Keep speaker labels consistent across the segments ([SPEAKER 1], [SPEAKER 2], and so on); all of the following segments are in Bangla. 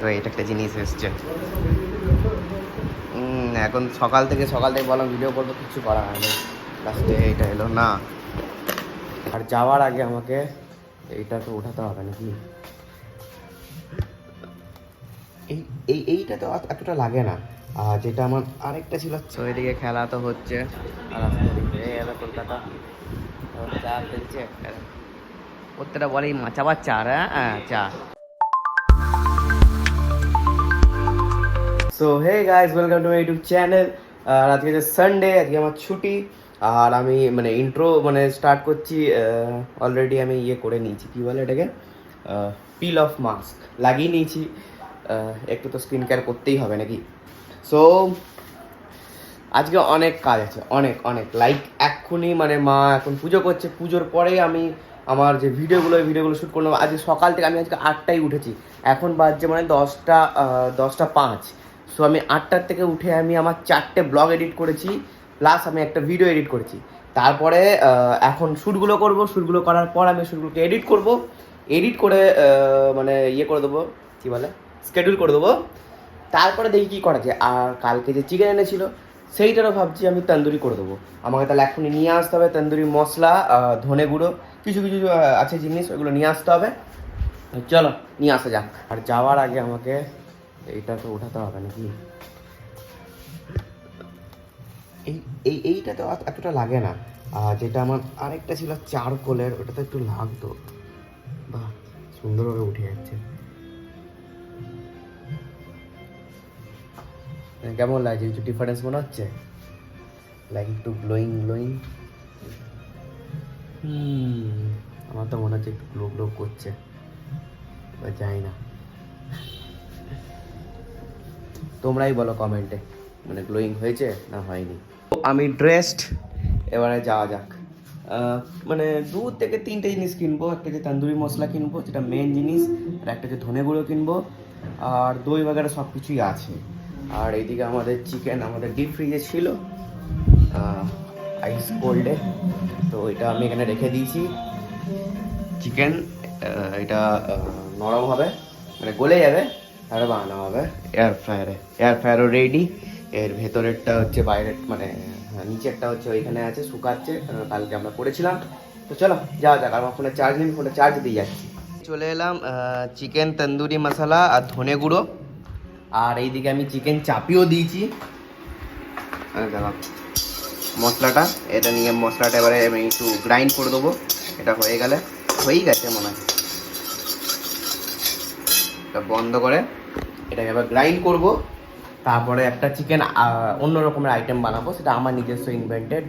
[SPEAKER 1] তো এটা একটা জিনিস এসছে। এখন সকাল থেকে বললাম ভিডিও করবো, কিছু করা হয়নি, লাস্টে এটা এলো না। আর যাওয়ার আগে আমাকে এইটা তো উঠাতে হবে নাকি? এইটা তো এতটা লাগে না, আর যেটা আমার আরেকটা ছিল। তো এদিকে খেলা তো হচ্ছে, আর কলকাতা চা খেলছে, প্রত্যেকটা বলেই মাচা বা চা। হ্যাঁ চা। So hey guys, welcome to my YouTube channel. আর আজকে যে সানডে, আজকে আমার ছুটি। আর আমি মানে ইন্ট্রো স্টার্ট করছি। অলরেডি আমি করে নিয়েছি, কী বলে এটাকে, পিল অফ মাস্ক লাগিয়ে নিয়েছি। একটু তো স্কিন কেয়ার করতেই হবে নাকি। সো আজকে অনেক কাজ আছে, অনেক অনেক লাইক এক্ষুনি মা এখন পুজো করছে, পুজোর পরেই আমি আমার যে ভিডিওগুলো শ্যুট করলাম। আজকে সকাল থেকে আমি আজকে 8টায় উঠেছি, এখন বাজছে 10টা 5। সো আমি 8টার থেকে উঠে আমি আমার 4টে ব্লগ এডিট করেছি, প্লাস আমি একটা ভিডিও এডিট করেছি। তারপরে এখন শ্যুটগুলো করবো, শ্যুটগুলো করার পর আমি শ্যুটগুলোকে এডিট করে করে দেবো, কী বলে, স্কেডিউল করে দেবো। তারপরে দেখি কী করা যায়। আর কালকে যে চিকেন এনেছিল সেইটারও ভাবছি আমি তন্দুরি করে দেবো। আমাকে তাহলে এখনই নিয়ে আসতে হবে তন্দুরি মশলা, ধনে গুঁড়ো, কিছু আছে জিনিস, ওইগুলো নিয়ে আসতে হবে। চলো নিয়ে আসা যাক। আর যাওয়ার আগে আমাকে এইটা তো উঠাতে হবে নাকি? এইটা তো এতটা লাগে না, আর যেটা আমার আরেকটা ছিল চারকোলের, ওটা তো একটু লাগতো। বাহ, সুন্দরভাবে উঠে যাচ্ছে। কেমন লাগছে? কিছু ডিফারেন্স মনে হচ্ছে? লাইক একটু গ্লোয়িং। আমার তো মনে হচ্ছে একটু গ্লো করছে, যাই না। তোমরাই বলো কমেন্টে, গ্লোয়িং হয়েছে না হয়নি। আমি ড্রেসড, এবারে যাওয়া যাক। 2 থেকে 3টে জিনিস কিনবো। একটা যে তন্দুরি মশলা কিনবো, যেটা মেন জিনিস, আর একটা যে ধনে গুঁড়ো কিনবো, আর দই বাগেরা সব কিছুই আছে। আর এইদিকে আমাদের চিকেন আমাদের ডিপ ফ্রিজে ছিল, আইস কোল্ডে, তো এটা আমি এখানে রেখে দিয়েছি। চিকেন এটা নরম হবে, গলে যাবে, আর বানানো হবে এয়ার ফ্রায়ারও রেডি। এর ভেতরেরটা হচ্ছে বাইরের, নিচেরটা হচ্ছে ওইখানে আছে, শুকাচ্ছে, কালকে আমরা করেছিলাম। তো চলো যাওয়া যাক। আমার ফোনে চার্জ নেই, ফোনে চার্জ দিয়ে যাচ্ছি। চলে এলাম চিকেন তন্দুরি মশলা আর ধনে গুঁড়ো, আর এইদিকে আমি চিকেন চাপিও দিয়েছি। দেখো মশলাটা, এটা নিয়ে মশলাটা এবারে আমি একটু গ্রাইন্ড করে দেবো। এটা হয়েই গেছে মনে হয়। এটা বন্ধ করে এটাকে এবার গ্রাইন্ড করব। তারপরে একটা চিকেন অন্য রকমের আইটেম বানাবো, সেটা আমার নিজস্ব ইনভেন্টেড।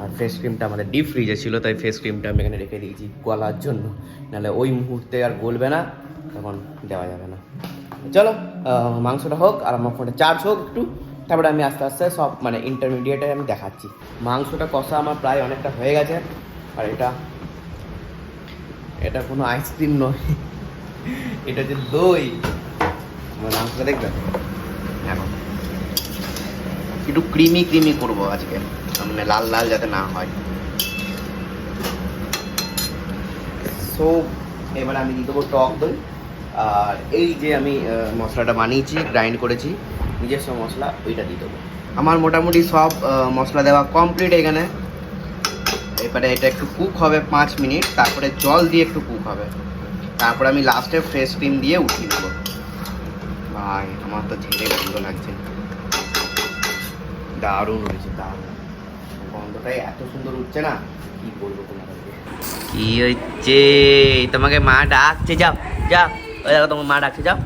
[SPEAKER 1] আর ফেস ক্রিমটা আমাদের ডিপ ফ্রিজে ছিল, তাই ফেস ক্রিমটা আমি এখানে রেখে দিয়েছি গলার জন্য, নাহলে ওই মুহূর্তে আর গলবে না, তখন দেওয়া যাবে না। চলো মাংসটা হোক আর আমার ফোনটা চার্জ হোক একটু, তারপরে আমি আস্তে আস্তে সব ইন্টারমিডিয়েটে আমি দেখাচ্ছি। মাংসটা কষা আমার প্রায় অনেকটা হয়ে গেছে। আর এটা কোনো আইসক্রিম নয়, এটা হচ্ছে দই। আমার মাংসটা দেখবে, এখন একটু ক্রিমি করবো আজকে, লাল যাতে না হয়। সো এবার আমি দিয়ে দেবো টক দই। আর এই যে আমি মশলাটা বানিয়েছি, গ্রাইন্ড করেছি, নিজস্ব মশলা, ওইটা দিয়ে দেবো। আমার মোটামুটি সব মশলা দেওয়া কমপ্লিট এখানে। এবারে এটা একটু কুক হবে 5 মিনিট, তারপরে জল দিয়ে একটু কুক হবে, তারপরে আমি লাস্টে ফ্রেশ ক্রিম দিয়ে উঠিয়ে দেবো। ভাই আমার তো ছেলে ভালো লাগছে, দারুণ হয়েছে, দারুণ। গন্ধটাই এত সুন্দর উঠছে না, কি বলবো তোমাদেরকে। কি হচ্ছে? তোমাকে মা ডাকছে, যাও ওই দেখো তোমার মা ডাকছে, যাও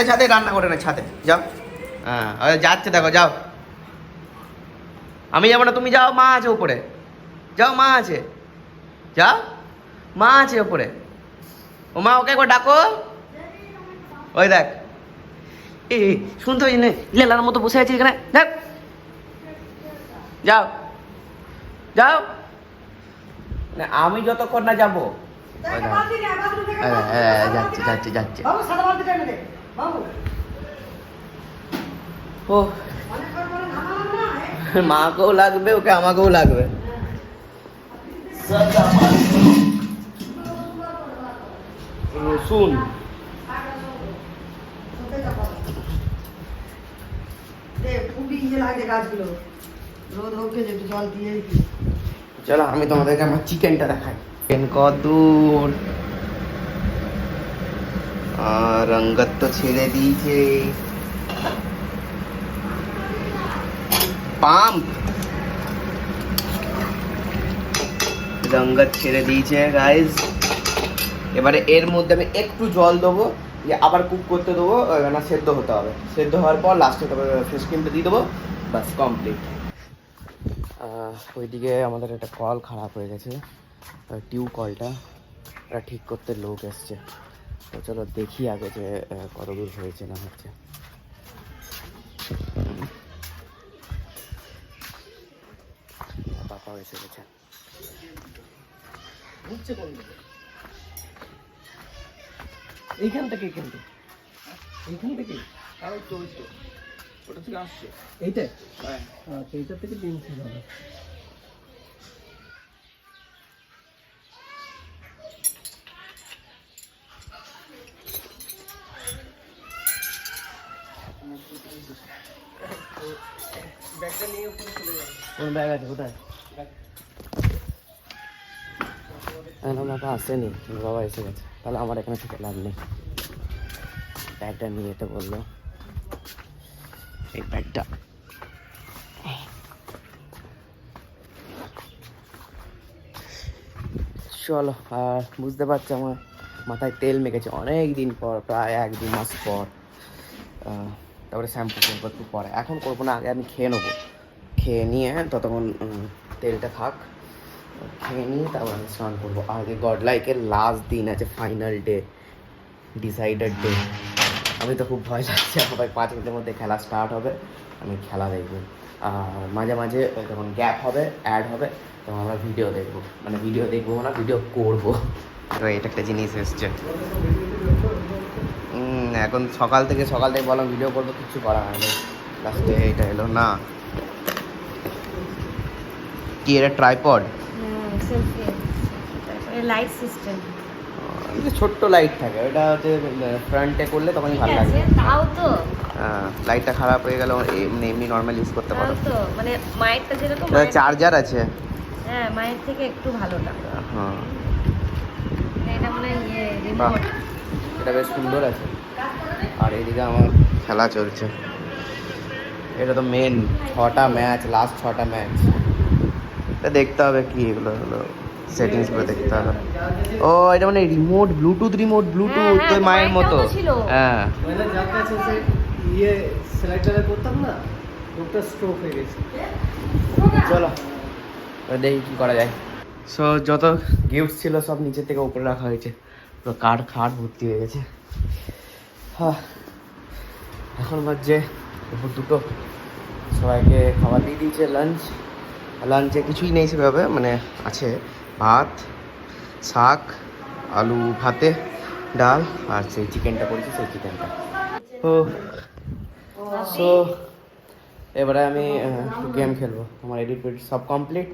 [SPEAKER 1] ছাদে রান্না করে না, ছাদে যাও। হ্যাঁ যাচ্ছে, দেখো যাও। আমি যাবো না, তুমি যাও, মা আছে উপরে, যাও, মা আছে, যাও, মা আছে উপরে। ও মা, ওকে একবার ডাকো। ওই দেখ, শুনতে পাচ্ছি না, লেলার মতো বসে আছি এখানে, দেখ, যাও আমি যতক্ষণ না যাবো। যাচ্ছে ও, মাকেও লাগবে, ওকে আমাকেও লাগবে। রসুন চলো আমি তোমাদেরকে আমার চিকেনটা দেখাই। চিকেন কদ্দূর রঙ্গত তো ছেড়ে দিয়েছে, পাম্প রঙ্গত ছেড়ে দিয়েছে গাইজ। এবারে এর মধ্যে আমি একটু জল দেবো, যে আবার কুক করতে দেবো, না সেদ্ধ হতে হবে। সেদ্ধ হওয়ার পর লাস্টে তবে ফ্রেশ ক্রিমটা দিয়ে দেবো, বাস কমপ্লিট। ওইদিকে আমাদের একটা কল খারাপ হয়ে গেছে, টিউব কলটা, ওটা ঠিক করতে লোক এসছে। তো চলো দেখি আগে যে কত দূর হয়েছে না হচ্ছে। বাবা এসে গেছে। এইখান থেকে কিন্তু এইখান থেকে ওটা থেকে আসছে এইটা, আচ্ছা এইটা থেকে ডিম ছিল। ব্যাগটা নিয়ে উপরে চলে যাবে। কোন ব্যাগ আছে কোথায়? বাবা আসেনি, বাবা এসে গেছে, তাহলে আমার এখানে থেকে লাভ নেই। ব্যাগটা নিয়ে যেতে বললো, এই ব্যাগটা। চলো, আর বুঝতে পারছো আমার মাথায় তেল মেখেছে অনেক দিন পর, প্রায় 1-2 মাস পর। তারপরে শ্যাম্পু করবো একটু পরে, এখন করবো না, আগে আমি খেয়ে নেবো। খেয়ে নিয়ে ততক্ষণ তেলটা থাক, খেয়ে নিয়ে তারপর আমি স্নান করবো। আগে গড লাইকের লাস্ট দিন আছে, ফাইনাল ডে, ডিসাইডেড ডে। আমি তো খুব ভয় লাগছে, আমার 5 মিনিটের মধ্যে খেলা স্টার্ট হবে, আমি খেলা দেখবো। আর মাঝে মাঝে যখন গ্যাপ হবে, অ্যাড হবে, তখন আমরা ভিডিও দেখবো, মানে ভিডিও দেখবো না, ভিডিও করবো। তো এটা একটা জিনিস এসছে। এখন সকাল থেকে বললাম ভিডিও করবো, কিছু করা হয়নি, লাস্টে এটা এলো না। কি এটা ট্রাইপড?
[SPEAKER 2] লাইট সিস্টেম,
[SPEAKER 1] ছোট্ট লাইট থাকে, ওটা হচ্ছে ফ্রন্টে করলে তখনই ভালো লাগে।
[SPEAKER 2] তাও তো
[SPEAKER 1] লাইটটা খারাপ হয়ে গেল, এমনি নর্মাল ইউজ করতে পারো
[SPEAKER 2] তো, মানে মায়েরটা যেরকম
[SPEAKER 1] চার্জার আছে,
[SPEAKER 2] হ্যাঁ মায়ের থেকে একটু ভালোটা।
[SPEAKER 1] হ্যাঁ
[SPEAKER 2] এটা মানে রিমোট,
[SPEAKER 1] এটা বেশ সুন্দর আছে। আর এদিকে আমার খেলা চলছে, এটা তো মেন 6টা ম্যাচ, লাস্ট 6টা ম্যাচ। এটা দেখতে হবে কি এগুলো হলো, সেটিংস গুলো দেখতে হবে। ও এটা মানে রিমোট, ব্লুটুথ রিমোট, ব্লুটুথ তো মায়ের মতো। হ্যাঁ
[SPEAKER 3] যার কাছে সে ইয়ে সেলেক্টারে করতাম না, লোকটা স্ট্রোক হয়ে গেছে।
[SPEAKER 1] চলো দেখি কি করা যায়। সো যত গিফট ছিল সব নিচের থেকে উপরে রাখা হয়েছে, পুরো খাট ভর্তি হয়ে গেছে। হ্যাঁ এখন বাজছে দুপুর 2টো, সবাইকে খাবার দিয়ে দিয়েছে। লাঞ্চে কিছুই নেই সেভাবে, মানে আছে ভাত, শাক, আলু ভাতে, ডাল, আর সেই চিকেনটা করেছি, সেই চিকেনটা। সো এবারে আমি গেম খেলবো, আমার এডিট সব কমপ্লিট,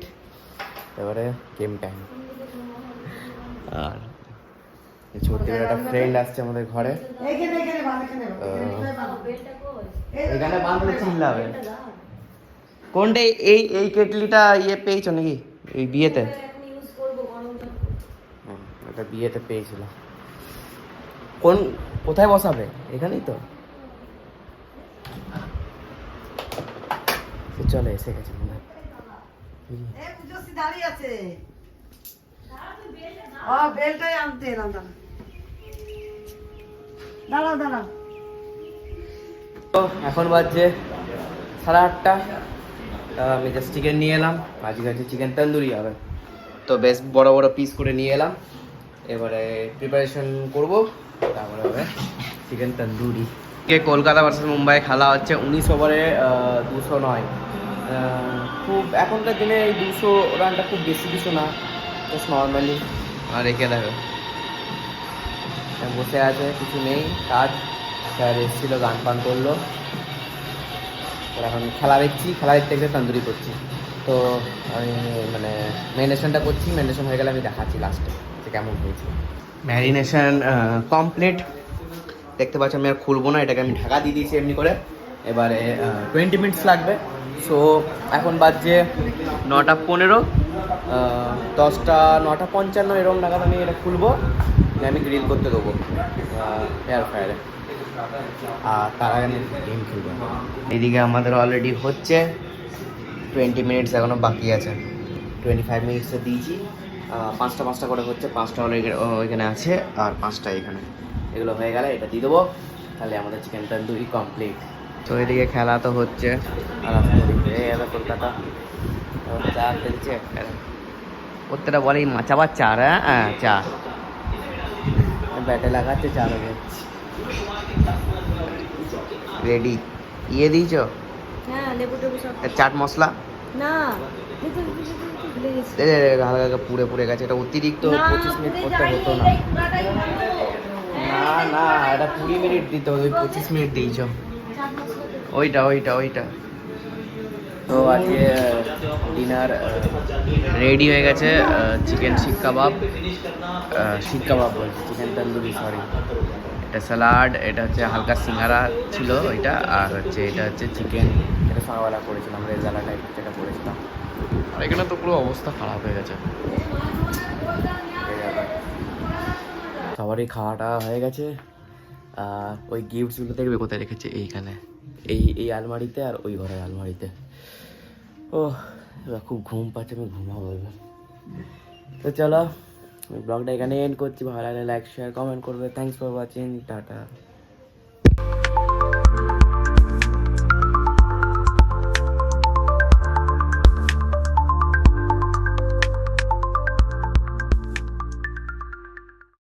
[SPEAKER 1] এবারে গেম টাইম। আর ছোট্ট একটা ফ্রেন্ড আসছে আমাদের ঘরে, এখানে বাঁধলে চিল্লাবে। কোনটা এই কেটলিটা পেয়েছো নাকি এই বিয়েতে? এটা বিয়েতে পেয়েছিল। কোথায় বসাবে? এখানেই তো। চলে এসে গেছে মনে হয়। তো এখন বাজছে 8:30। আমি জাস্ট চিকেন নিয়ে এলাম, আজকে চিকেন তন্দুরি হবে, তো বেশ বড় বড় পিস করে নিয়ে এলাম। এবারে প্রিপারেশন করব, তারপরে হবে চিকেন তন্দুরি। কলকাতা ভার্সেস মুম্বাই খেলা হচ্ছে 19 ওভারে 200 নয়। খুব এখনকার দিনে এই 200 রানটা খুব বেশি কিছু না, জাস্ট নর্মালি। আর রেখে দেখো বসে আছে, কিছু নেই কাজ, স্যার এসেছিলো, গান পান করলো। এখন খেলা দেখছি, খেলা দেখতে দেখতে তন্দুরি করছি। তো আমি মানে ম্যারিনেশনটা করছি, ম্যারিনেশন হয়ে গেলে আমি দেখাচ্ছি লাস্টে যে কেমন হয়েছে। ম্যারিনেশন কমপ্লিট, দেখতে পাচ্ছি আমি আর খুলবো না, এটাকে আমি ঢাকা দিয়ে দিয়েছি এমনি করে। এবারে 20 মিনিটস লাগবে। সো এখন বাজছে 9:15, 9:55 এরকম নাগাদ আমি এটা খুলবো, আমি গ্রিল করতে দেবো এয়ার ফ্রায়ারে। আর তার আগে আমি গেম খেলবো। এদিকে আমাদের অলরেডি হচ্ছে 20 মিনিটস এখনও বাকি আছে, 25 মিনিটসে দিয়েছি। 5টা করে হচ্ছে, 5টা ওইখানে আছে আর 5টা এখানে। এগুলো হয়ে গেলে এটা দিয়ে দেবো, তাহলে আমাদের চিকেন তন্দুরি কমপ্লিট। তো এদিকে খেলা তো হচ্ছে, আর কলকাতা চা খেলছে। প্রত্যেকটা বলেই মাচাবার চা, হ্যাঁ চা ব্যাটে লাগাচ্ছে, চা লাগে রেডি। ইয়ে দিয়েছ
[SPEAKER 2] হ্যাঁ, লেবু টেবু সব।
[SPEAKER 1] চাট মশলা
[SPEAKER 2] না, ভুলে গেছি।
[SPEAKER 1] হালকা হালকা পুড়ে গেছে, এটা অতিরিক্ত 25 মিনিট করতে হতো না। না এটা 20 মিনিট দিতে হবে, 25 মিনিট দিয়েছ। ওইটা তো আজকে ডিনার রেডি হয়ে গেছে। চিকেন শিক কাবাব বলছি, চিকেন তন্দুরি, সরি। এটা স্যালাড, এটা হচ্ছে হালকা সিঙ্গারা ছিল ওইটা, আর হচ্ছে এটা হচ্ছে চিকেন, এটা সকালবেলা করেছিলাম, রেজালা টাইপ যেটা করেছিলাম। আর এখানে তো পুরো অবস্থা খারাপ হয়ে গেছে। সবারই খাওয়াটা হয়ে গেছে। ওই গিফটসগুলো দেখবে কোথায় রেখেছে, এইখানে, এই আলমারিতে আর ওই ঘরের আলমারিতে। ও এবার খুব ঘুম পাচ্ছে, আমি ঘুমাবো এবার। তো চলো, ব্লগটা এখানে এন্ড করছি। ভালো লাগলে লাইক শেয়ার কমেন্ট করবে। Thanks for watching, tata.